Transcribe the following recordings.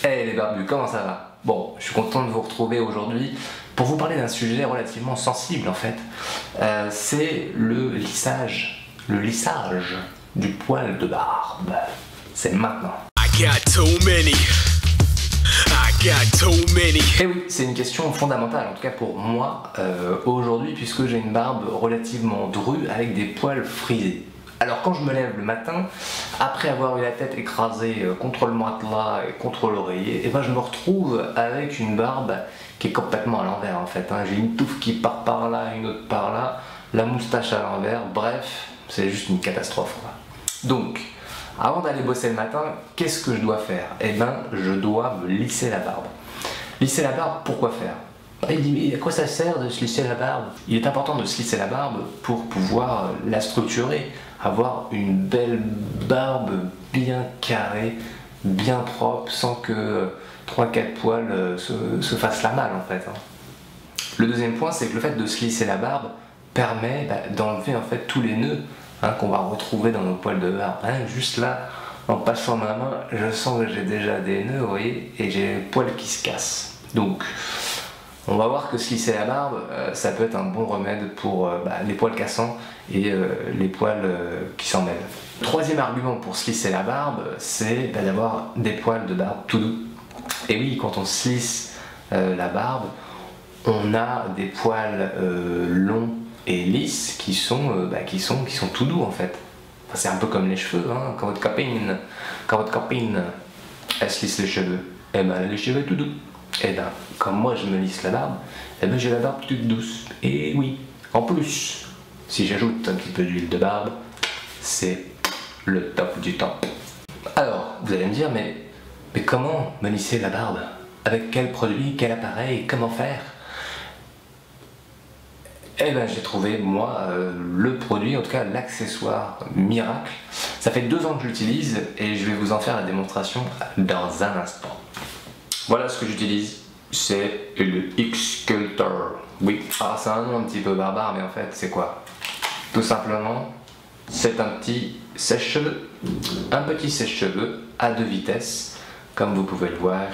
Hey les barbus, comment ça va? Bon, je suis content de vous retrouver aujourd'hui pour vous parler d'un sujet relativement sensible en fait. C'est le lissage du poil de barbe. C'est maintenant. Et oui, c'est une question fondamentale, en tout cas pour moi, aujourd'hui, puisque j'ai une barbe relativement drue avec des poils frisés. Alors quand je me lève le matin, après avoir eu la tête écrasée contre le matelas et contre l'oreiller, et ben je me retrouve avec une barbe qui est complètement à l'envers en fait. J'ai une touffe qui part par là, une autre par là, la moustache à l'envers, bref, c'est juste une catastrophe, quoi. Donc, avant d'aller bosser le matin, qu'est-ce que je dois faire? Eh ben, je dois me lisser la barbe. Lisser la barbe, pourquoi faire? Il dit, mais à quoi ça sert de se lisser la barbe? Il est important de se lisser la barbe pour pouvoir la structurer, avoir une belle barbe bien carrée, bien propre, sans que 3-4 poils se fassent la malle en fait. Le deuxième point, c'est que le fait de se lisser la barbe permet d'enlever en fait tous les nœuds qu'on va retrouver dans nos poils de barbe. Juste là, en passant ma main, je sens que j'ai déjà des nœuds, vous voyez, et j'ai les poils qui se cassent. Donc, on va voir que se lisser la barbe, ça peut être un bon remède pour les poils cassants et les poils qui s'en mêlent. Troisième argument pour se lisser la barbe, c'est d'avoir des poils de barbe tout doux. Et oui, quand on se lisse la barbe, on a des poils longs et lisses qui sont tout doux en fait. Enfin, c'est un peu comme les cheveux, quand votre copine elle se lisse les cheveux, et ben les cheveux tout doux. Et ben comme moi je me lisse la barbe, et ben j'ai la barbe toute douce. Et oui, en plus, si j'ajoute un petit peu d'huile de barbe, c'est le top du top. Alors, vous allez me dire, mais comment me lisser la barbe? Avec quel produit, quel appareil, comment faire? Eh ben j'ai trouvé moi le produit, en tout cas l'accessoire miracle. Ça fait 2 ans que je l'utilise et je vais vous en faire la démonstration dans un instant. Voilà ce que j'utilise, c'est le X-Sculptor. Oui, alors c'est un nom un petit peu barbare, mais en fait c'est quoi? Tout simplement, c'est un petit sèche-cheveux. Un petit sèche-cheveux à 2 vitesses, comme vous pouvez le voir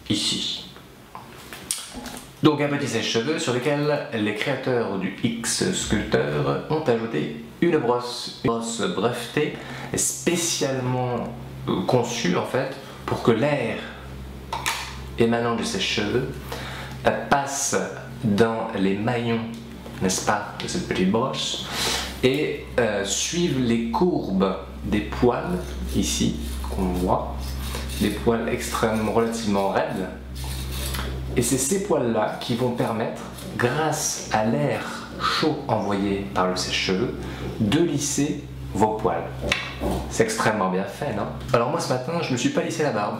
ici. Donc un petit sèche-cheveux sur lequel les créateurs du X-Sculptor ont ajouté une brosse brevetée, spécialement conçue en fait pour que l'air émanant du sèche-cheveux passe dans les maillons, n'est-ce pas, de cette petite brosse et suive les courbes des poils ici qu'on voit, des poils extrêmement relativement raides. Et c'est ces poils-là qui vont permettre, grâce à l'air chaud envoyé par le sèche-cheveux, de lisser vos poils. C'est extrêmement bien fait, non? Alors moi ce matin, je ne me suis pas lissé la barbe,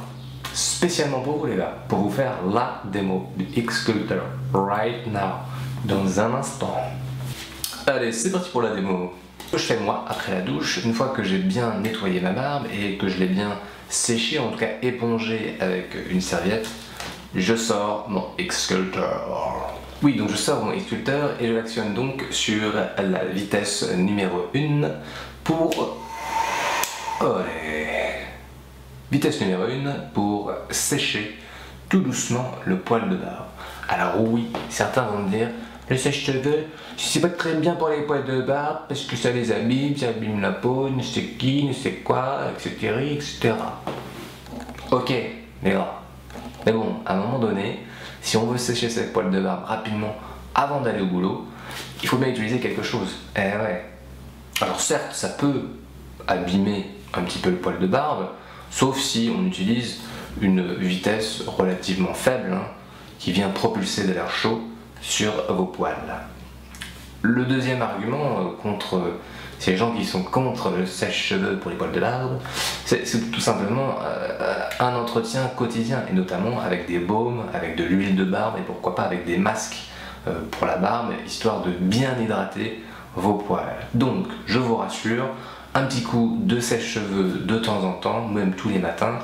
spécialement pour vous les gars, pour vous faire la démo du X-Sculptor, right now, dans un instant. Allez, c'est parti pour la démo. Ce que je fais moi, après la douche, une fois que j'ai bien nettoyé ma barbe et que je l'ai bien séchée, en tout cas épongée avec une serviette, je sors mon X-Sculptor. Oui, donc je sors mon X-Sculptor et je l'actionne donc sur la vitesse numéro 1 pour... Vitesse numéro 1 pour sécher tout doucement le poil de barbe. Alors oui, certains vont me dire, le sèche-cheveux, c'est pas très bien pour les poils de barbe parce que ça les abîme, ça abîme la peau, ne sais qui, ne sais quoi, etc. etc. Ok, les gars. Mais bon, à un moment donné, si on veut sécher ses poils de barbe rapidement avant d'aller au boulot, il faut bien utiliser quelque chose. Eh ouais. Alors certes, ça peut abîmer un petit peu le poil de barbe, sauf si on utilise une vitesse relativement faible qui vient propulser de l'air chaud sur vos poils. Le deuxième argument contre ces gens qui sont contre le sèche-cheveux pour les poils de barbe, c'est tout simplement un entretien quotidien, et notamment avec des baumes, avec de l'huile de barbe et pourquoi pas avec des masques pour la barbe, histoire de bien hydrater vos poils. Donc, je vous rassure, un petit coup de sèche-cheveux de temps en temps, même tous les matins,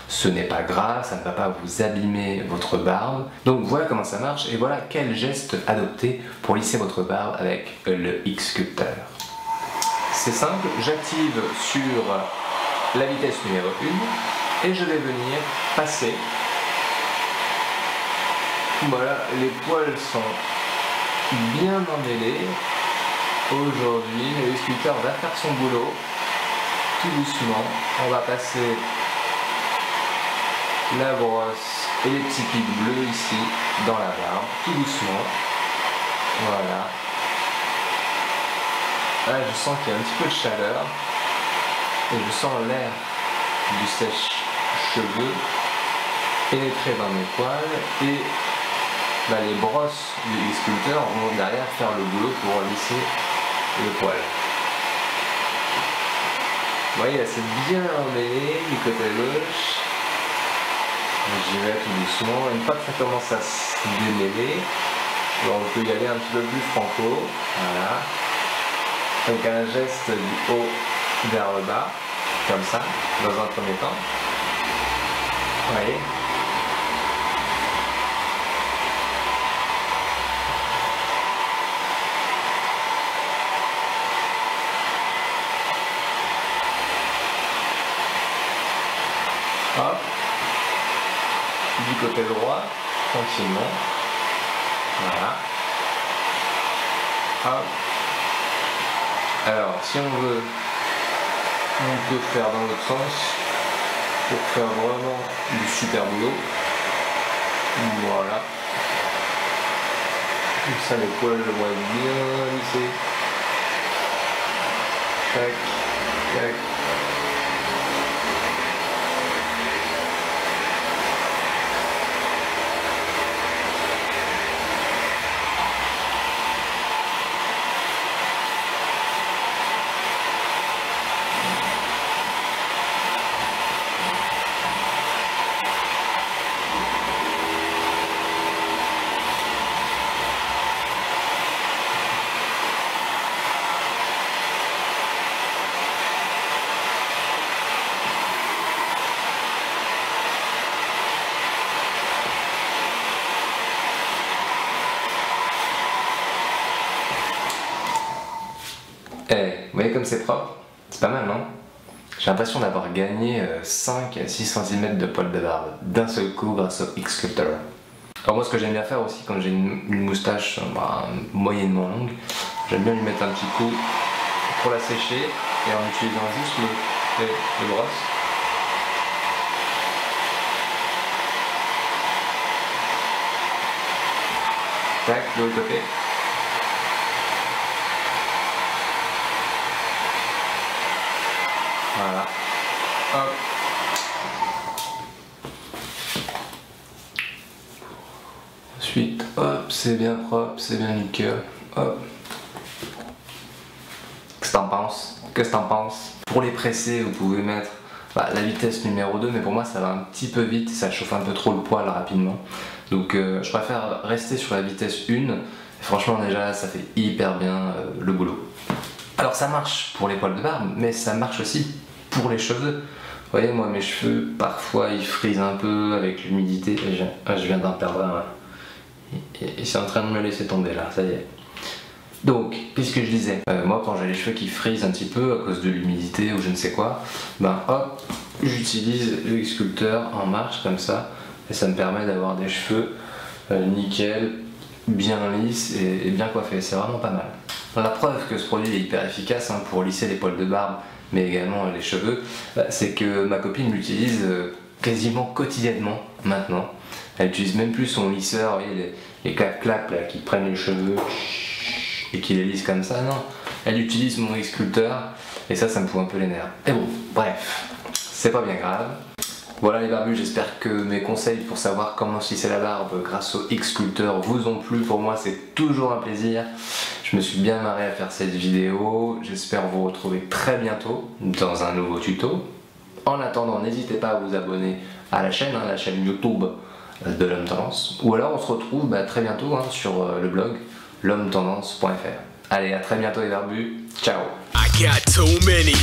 ce n'est pas grave, ça ne va pas vous abîmer votre barbe. Donc voilà comment ça marche et voilà quel geste adopter pour lisser votre barbe avec le X-Sculptor. C'est simple, j'active sur la vitesse numéro 1 et je vais venir passer. Voilà, les poils sont bien emmêlés. Aujourd'hui, le sculpteur va faire son boulot tout doucement. On va passer la brosse et les petits pics bleus ici dans la barbe, tout doucement. Voilà. Là, je sens qu'il y a un petit peu de chaleur et je sens l'air du sèche-cheveux pénétrer dans mes poils et les brosses du sculpteur vont derrière faire le boulot pour lisser le poil. Vous voyez, là c'est bien emmêlé du côté gauche. J'y vais tout doucement. Une fois que ça commence à se démêler, on peut y aller un petit peu plus franco. Voilà. Donc un geste du haut vers le bas, comme ça, dans un premier temps. Vous voyez. Hop. Du côté droit, tranquillement. Voilà. Hop. Alors, si on veut, on peut faire dans l'autre sens pour faire vraiment du super boulot. Voilà. Comme ça, les poils le voient bien lissés. Tac, tac. Vous voyez comme c'est propre? C'est pas mal, non? J'ai l'impression d'avoir gagné 5 à 6 cm de poils de barbe d'un seul coup grâce au X-Sculptor. Alors moi ce que j'aime bien faire aussi quand j'ai une moustache moyennement longue, j'aime bien lui mettre un petit coup pour la sécher et en utilisant juste les brosses. Tac, de l'autre côté. Voilà. Hop. Ensuite, hop, c'est bien propre, c'est bien nickel. Hop. Qu'est-ce que t'en penses? Qu'est-ce que t'en penses? Pour les presser, vous pouvez mettre la vitesse numéro 2, mais pour moi ça va un petit peu vite, ça chauffe un peu trop le poil rapidement. Donc je préfère rester sur la vitesse 1. Et franchement déjà ça fait hyper bien le boulot. Alors ça marche pour les poils de barbe, mais ça marche aussi pour les cheveux. Vous voyez, moi mes cheveux parfois ils frisent un peu avec l'humidité. Je viens d'en perdre un. Et c'est en train de me laisser tomber là, ça y est. Donc, qu'est-ce que je disais, moi quand j'ai les cheveux qui frisent un petit peu à cause de l'humidité ou je ne sais quoi, hop, j'utilise le X-Sculptor en marche comme ça et ça me permet d'avoir des cheveux nickel, bien lisses et bien coiffés. C'est vraiment pas mal. La preuve que ce produit est hyper efficace pour lisser les poils de barbe mais également les cheveux, c'est que ma copine l'utilise quasiment quotidiennement maintenant. Elle utilise même plus son lisseur, vous voyez, les clap-clap là, qui prennent les cheveux et qui les lissent comme ça, non. Elle utilise mon X-Sculptor et ça me fout un peu les nerfs. Et bon, bref, c'est pas bien grave. Voilà les barbus, j'espère que mes conseils pour savoir comment lisser la barbe grâce au X-Sculptor vous ont plu. Pour moi c'est toujours un plaisir. Je me suis bien marré à faire cette vidéo. J'espère vous retrouver très bientôt dans un nouveau tuto. En attendant, n'hésitez pas à vous abonner à la chaîne YouTube de l'Homme Tendance. Ou alors on se retrouve très bientôt sur le blog l'hommetendance.fr. Allez, à très bientôt les barbus. Ciao. I got too many.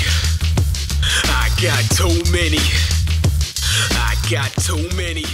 I got too many.